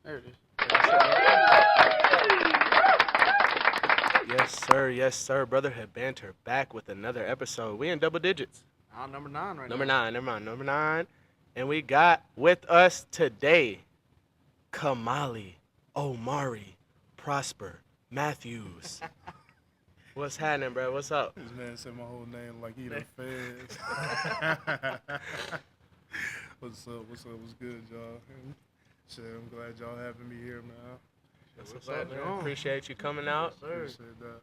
There it is. Yes, sir. Brotherhood Banter back with another episode. We in double digits. Number 9 right Number now. 9, never mind. Number 9. And we got with us today Kamalie Omari Prosper Matthews. What's happening, bro? What's up? This man said my whole name like he the feds. What's up? What's good, y'all? Shit, I'm glad y'all having me here, man. That's We're what's glad up, man. you're on. Appreciate you coming out. Yes, sir. Appreciate that.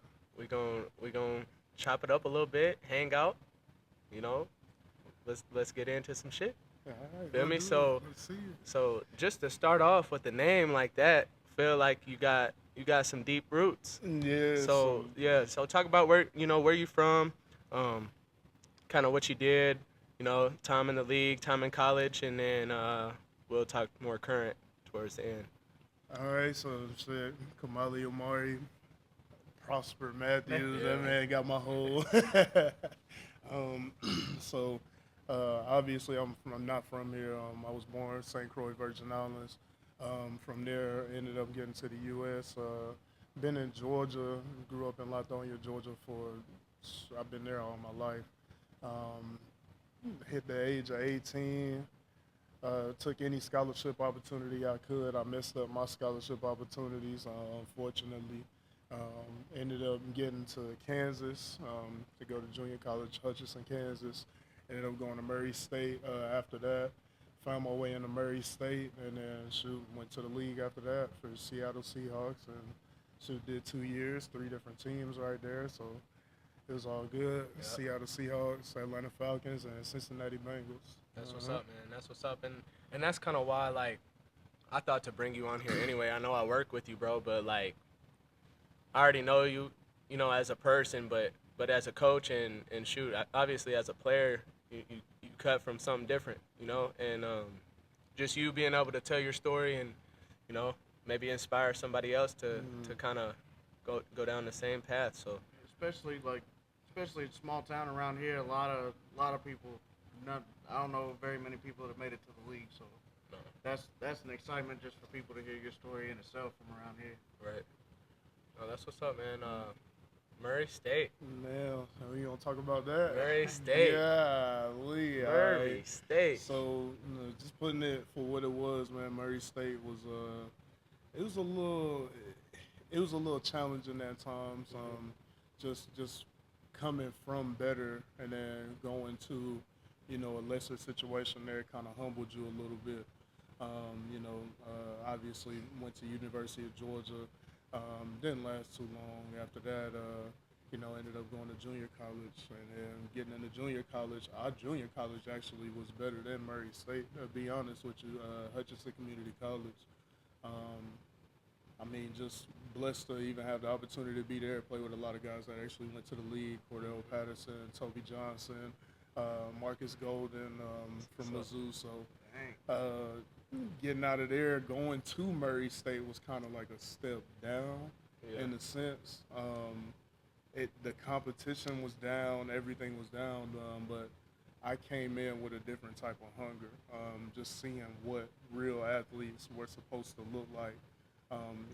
We gon' chop it up a little bit, hang out. You know, let's get into some shit. All right, Feel we'll me? do it. So- Let's see it. So just to start off with a name like that, feel like you got some deep roots. Yeah. So talk about where you from, kind of what you did, time in the league, time in college, and then we'll talk more current towards the end. All right, so shit, Kamalie Omari, Prosper Matthews. Yeah. That man got my whole. So obviously I'm not from here. I was born in St. Croix, Virgin Islands. From there, ended up getting to the U.S. Been in Georgia, grew up in Latonia, Georgia I've been there all my life. Hit the age of 18. Took any scholarship opportunity I could. I messed up my scholarship opportunities, unfortunately. Ended up getting to Kansas to go to junior college, Hutchinson, Kansas. Ended up going to Murray State after that. Found my way into Murray State, and then went to the league after that for the Seattle Seahawks, and did 2 years, 3 different teams right there. So it was all good. Yep. Seattle Seahawks, Atlanta Falcons, and Cincinnati Bengals. That's what's up, man. That's what's up, and that's kind of why I thought to bring you on here anyway. I know I work with you, bro, but I already know you, as a person, but as a coach and obviously as a player, you cut from something different, and just you being able to tell your story and, maybe inspire somebody else to kind of go down the same path. So Especially a small town around here. A lot of people. I don't know very many people that have made it to the league. So No. that's an excitement just for people to hear your story in itself from around here. right. Oh, that's what's up, man. Murray State. Man, we gonna talk about that. Murray State. Yeah, Murray State. So, just putting it for what it was, man. Murray State was it was a little challenging at times. Just coming from better and then going to, a lesser situation there kind of humbled you a little bit. Obviously went to University of Georgia. Didn't last too long. After that, ended up going to junior college, and then getting into junior college. Our junior college actually was better than Murray State, to be honest with you, Hutchinson Community College. Just blessed to even have the opportunity to be there, play with a lot of guys that actually went to the league, Cordell Patterson, Toby Johnson, Marcus Golden from Mizzou. So getting out of there, going to Murray State was kind of like a step down in a sense. The competition was down, everything was down, but I came in with a different type of hunger, just seeing what real athletes were supposed to look like.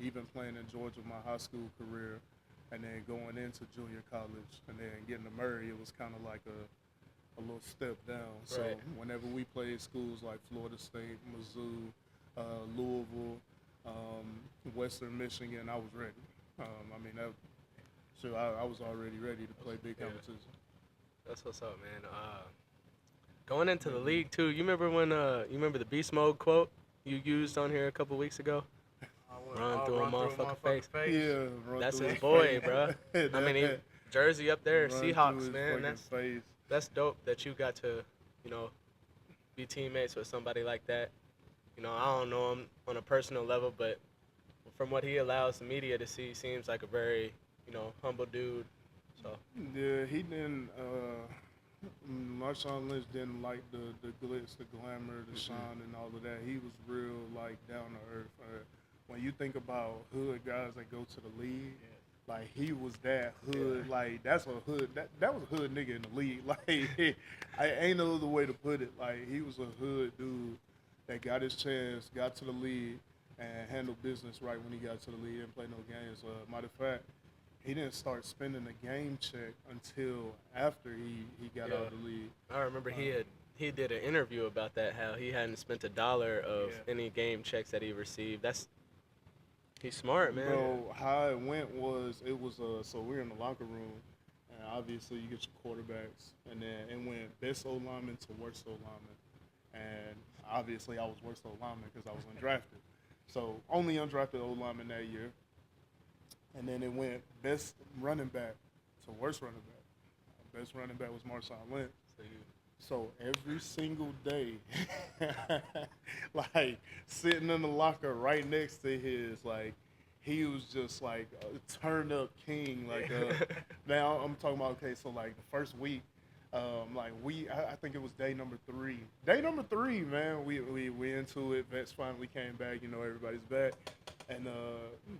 Even playing in Georgia my high school career, and then going into junior college, and then getting to Murray, it was kind of like a little step down. So whenever we played schools like Florida State, Mizzou, Louisville, Western Michigan, I was ready. I was already ready to play big competition. That's what's up, man. Going into the league too. You remember the beast mode quote you used on here a couple weeks ago? Run through a motherfucking face. Yeah, That's through his his boy, face. bro. Jersey up there, Run through Seahawks, his man. fucking face. That's dope that you got to, be teammates with somebody like that. I don't know him on a personal level, but from what he allows the media to see, seems like a very, humble dude. So Yeah, he didn't. Marshawn Lynch didn't like the glitz, the glamour, the shine, and all of that. He was real down to earth. When you think about hood guys that go to the league, he was that hood. That's a hood. That was a hood nigga in the league. I ain't no other way to put it. He was a hood dude that got his chance, got to the league, and handle business right when he got to the league. He didn't play no games. Matter of fact, he didn't start spending the game check until after he got out of the league. I remember he did an interview about that, how he hadn't spent $1 of any game checks that he received. He's smart, man. Bro, how it went was so we're in the locker room, and obviously you get your quarterbacks, and then it went best O lineman to worst O lineman, and obviously I was worst O lineman because I was undrafted, so only undrafted O lineman that year, and then it went best running back to worst running back. Best running back was Marshawn Lynch. So every single day, like sitting in the locker right next to his, like he was just like a turned up king. Like now I'm talking about, okay, so like the first week, like I think it was day number 3. Day number 3, man, we into it. Vets finally came back. You know, everybody's back, and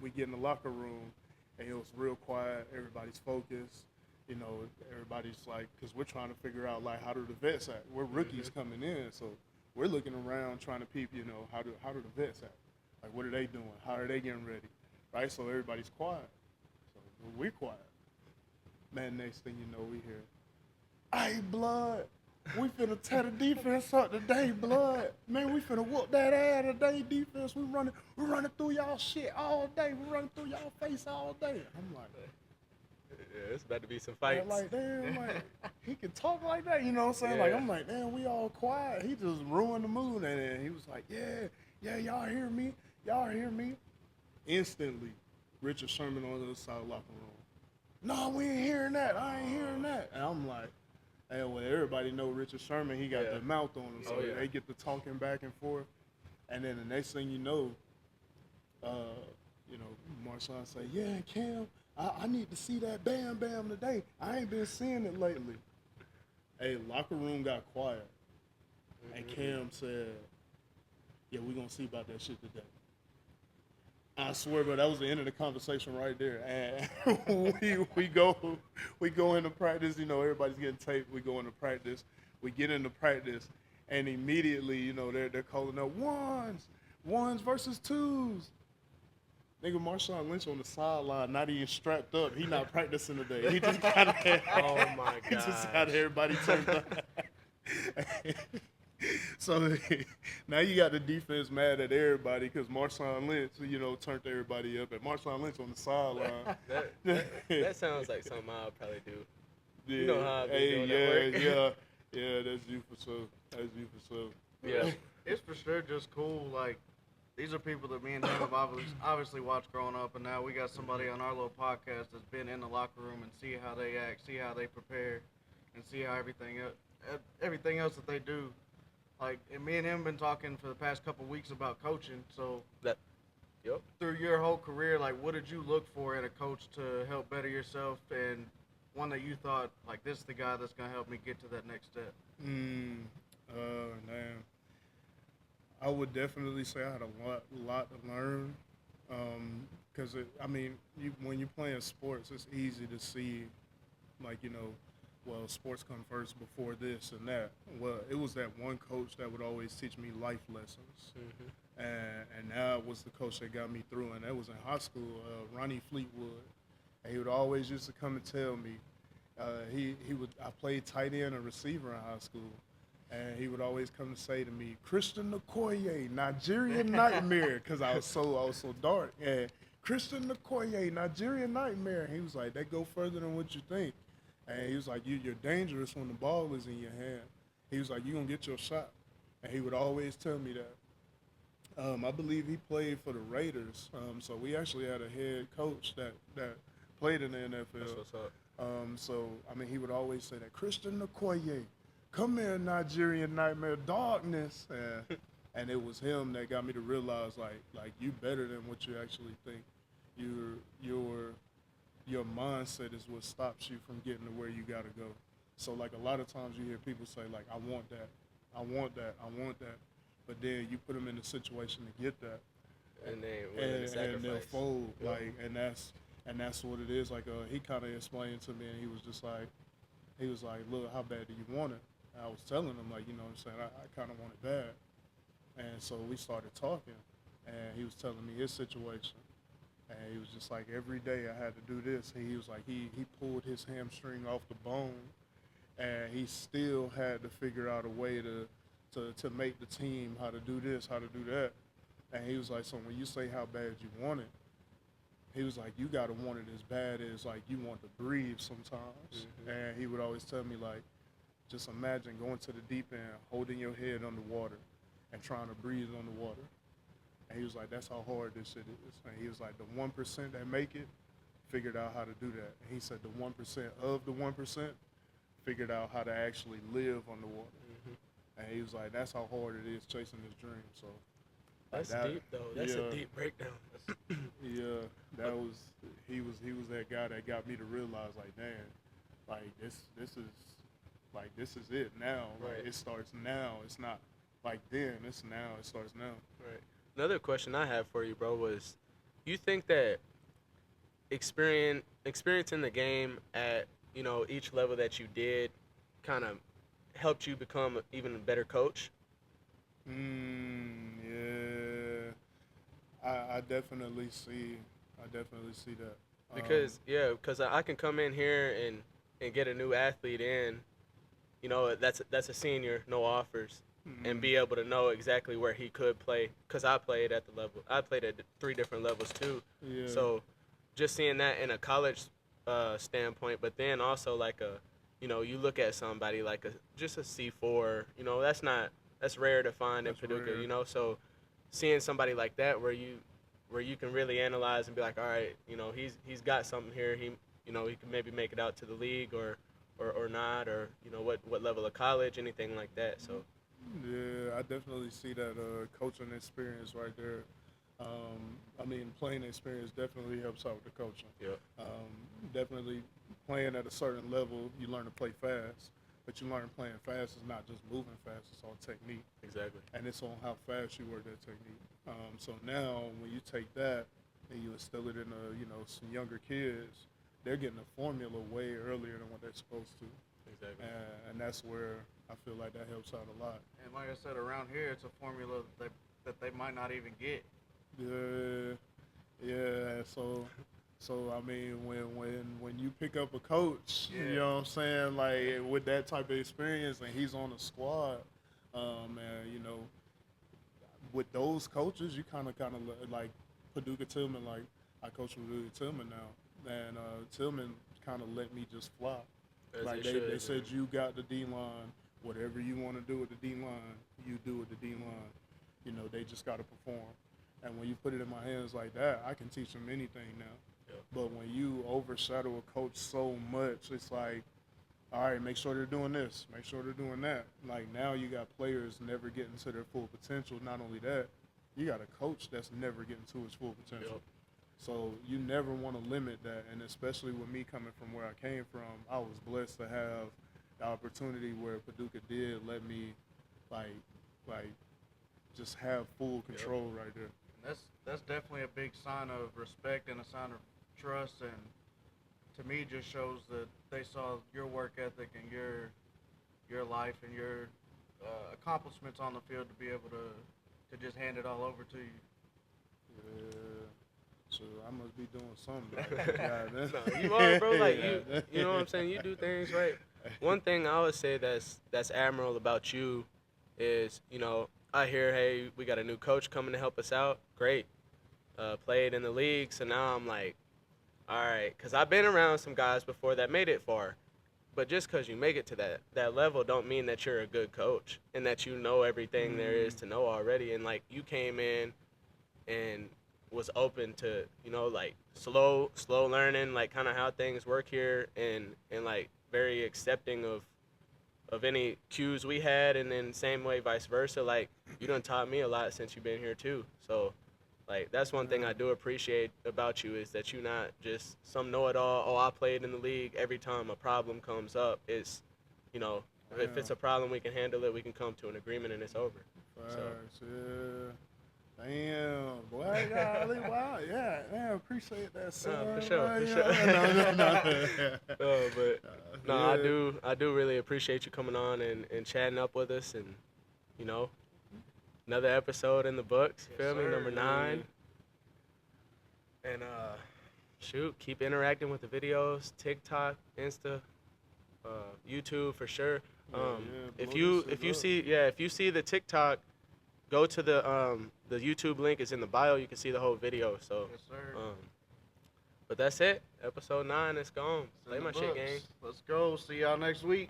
we get in the locker room, and it was real quiet. Everybody's focused. You know, everybody's like, because we're trying to figure out, like, how do the vets act? We're rookies coming in, so we're looking around trying to peep, you know, how do the vets act? Like, what are they doing? How are they getting ready? Right? So everybody's quiet. So we're quiet. Man, next thing you know, we hear, "Hey, blood, we finna tear the defense up today, blood. Man, we finna whoop that ass today, defense. We're running through y'all shit all day. We're running through y'all face all day." I'm like, yeah, it's about to be some fights. like, damn, like, he can talk like that, you know what I'm saying? Yeah. Like, I'm like, damn, we all quiet. He just ruined the mood. And then he was like, yeah, y'all hear me? Y'all hear me? Instantly, Richard Sherman on the other side of the locker room. "No, we ain't hearing that. I ain't hearing that." And I'm like, hey, well, everybody know Richard Sherman. He got the mouth on him. So they get to talking back and forth. And then the next thing you know, Marshawn say, "Yeah, Cam, I need to see that Bam Bam today. I ain't been seeing it lately." Hey, locker room got quiet. And Cam said, "Yeah, we gonna see about that shit today." I swear, bro, that was the end of the conversation right there. And we go into practice. You know, everybody's getting taped. We go into practice. We get into practice, and immediately, you know, they're calling out ones versus twos. Nigga, Marshawn Lynch on the sideline, not even strapped up. He not practicing today. He just got oh my god. He just had everybody turned up. So now you got the defense mad at everybody because Marshawn Lynch, you know, turned everybody up. And Marshawn Lynch on the sideline. that sounds like something I'll probably do. Yeah. You know how I be doing that work. Yeah, that's you for sure. That's you for sure. Yeah. It's for sure just cool. Like, these are people that me and him have obviously watched growing up, and now we got somebody on our little podcast that's been in the locker room and see how they act, see how they prepare, and see how everything else that they do. Like, and me and him been talking for the past couple weeks about coaching. So through your whole career, like, what did you look for in a coach to help better yourself, and one that you thought, like, this is the guy that's gonna help me get to that next step? Man. I would definitely say I had a lot to learn, because when you're playing sports, it's easy to see, like, you know, well, sports come first before this and that. Well, it was that one coach that would always teach me life lessons, and that was the coach that got me through, and that was in high school, Ronnie Fleetwood. And he would always used to come and tell me, I played tight end and receiver in high school. And he would always come to say to me, "Christian Okoye, Nigerian Nightmare," because I was so dark. And Christian Okoye, Nigerian Nightmare. And he was like, "That go further than what you think." And he was like, "You're dangerous when the ball is in your hand." He was like, "You're going to get your shot." And he would always tell me that. I believe he played for the Raiders. So we actually had a head coach that played in the NFL. That's what's up. He would always say that, "Christian Okoye, come here, Nigerian Nightmare, darkness." And it was him that got me to realize, like you better than what you actually think. Your mindset is what stops you from getting to where you got to go. So, like, a lot of times you hear people say, like, I want that. But then you put them in a situation to get that. And they'll fold. Yep. Like, and that's what it is. Like, he kind of explained to me, and he was like, "Look, how bad do you want it?" I was telling him, like, you know what I'm saying, I kind of want it bad. And so we started talking. and he was telling me his situation. And he was just like, every day I had to do this. He was like, he pulled his hamstring off the bone, and he still had to figure out a way to make the team, how to do this, how to do that. And he was like, so when you say how bad you want it, he was like, you got to want it as bad as, like, you want to breathe sometimes. And he would always tell me, like, just imagine going to the deep end, holding your head underwater and trying to breathe underwater. And he was like, that's how hard this shit is. And he was like, the 1% that make it figured out how to do that. And he said the 1% of the 1% figured out how to actually live underwater. And he was like, that's how hard it is chasing this dream. So that's deep, though. That's a deep breakdown. Yeah, he was that guy that got me to realize, like, damn, like this is it now. Right. Like, it starts now. It's not like then. It's now. It starts now. Right. Another question I have for you, bro, was, you think that experiencing the game at, you know, each level that you did kind of helped you become even a better coach? Yeah. I definitely see that. Because I can come in here and get a new athlete in, you know, that's a senior, no offers, and be able to know exactly where he could play. Because I played at 3 different levels too. Yeah. So just seeing that in a college standpoint, but then also like you look at somebody like just a C4, you know, that's rare to find in Paducah, you know. So seeing somebody like that where you can really analyze and be like, all right, you know, he's got something here. He can maybe make it out to the league or not, or, you know, what level of college, anything like that. So yeah, I definitely see that coaching experience right there. I mean, playing experience definitely helps out with the coaching. Yeah. Definitely playing at a certain level, you learn to play fast. But you learn playing fast is not just moving fast, it's on technique. Exactly. And it's on how fast you work that technique. So now when you take that and you instill it in some younger kids, they're getting a formula way earlier than what they're supposed to. Exactly. And that's where I feel like that helps out a lot. And like I said, around here, it's a formula that they might not even get. Yeah. So I mean, when you pick up a coach, you know what I'm saying, like with that type of experience, and he's on the squad, and you know, with those coaches, you kind of like Paducah Tillman. Like, I coach Paducah Tillman now, and Tillman kind of let me just fly. As like they said, you got the D line. Whatever you want to do with the D line, you do with the D line. You know, they just got to perform. And when you put it in my hands like that, I can teach them anything now. But when you overshadow a coach so much, it's like, all right, make sure they're doing this, make sure they're doing that. Like, now you got players never getting to their full potential. Not only that, you got a coach that's never getting to his full potential. Yep. So you never want to limit that. And especially with me coming from where I came from, I was blessed to have the opportunity where Paducah did let me, like just have full control right there. And that's definitely a big sign of respect and a sign of trust, and to me just shows that they saw your work ethic and your life and your accomplishments on the field to be able to just hand it all over to you. Yeah. So I must be doing something. No, you are, bro. Like, you know what I'm saying? You do things right. One thing I would say that's admirable about you is, you know, I hear, hey, we got a new coach coming to help us out. Great. Played in the league, so now I'm like, all right, because I've been around some guys before that made it far. But just because you make it to that level don't mean that you're a good coach and that you know everything there is to know already. And, like, you came in and was open to, you know, like, slow learning, like, kind of how things work here, and like, very accepting of any cues we had, and then same way vice versa. Like, you done taught me a lot since you've been here too. So, like, that's one thing I do appreciate about you, is that you not just some know-it-all. Oh, I played in the league. Every time a problem comes up, it's, you know, if it's a problem, we can handle it. We can come to an agreement, and it's over. So. Damn, boy, golly, wow, yeah, appreciate that, son. For sure. No. I do really appreciate you coming on and chatting up with us, and, you know, Another episode in the books. Yes, Feel me? sir. Number 9. And shoot, keep interacting with the videos. TikTok, Insta, YouTube for sure. If you see the TikTok, go to the YouTube link is in the bio. You can see the whole video. So Yes, sir. but that's it. Episode 9 is gone. It's in Play the my shit, books. gang. Let's go. See y'all next week.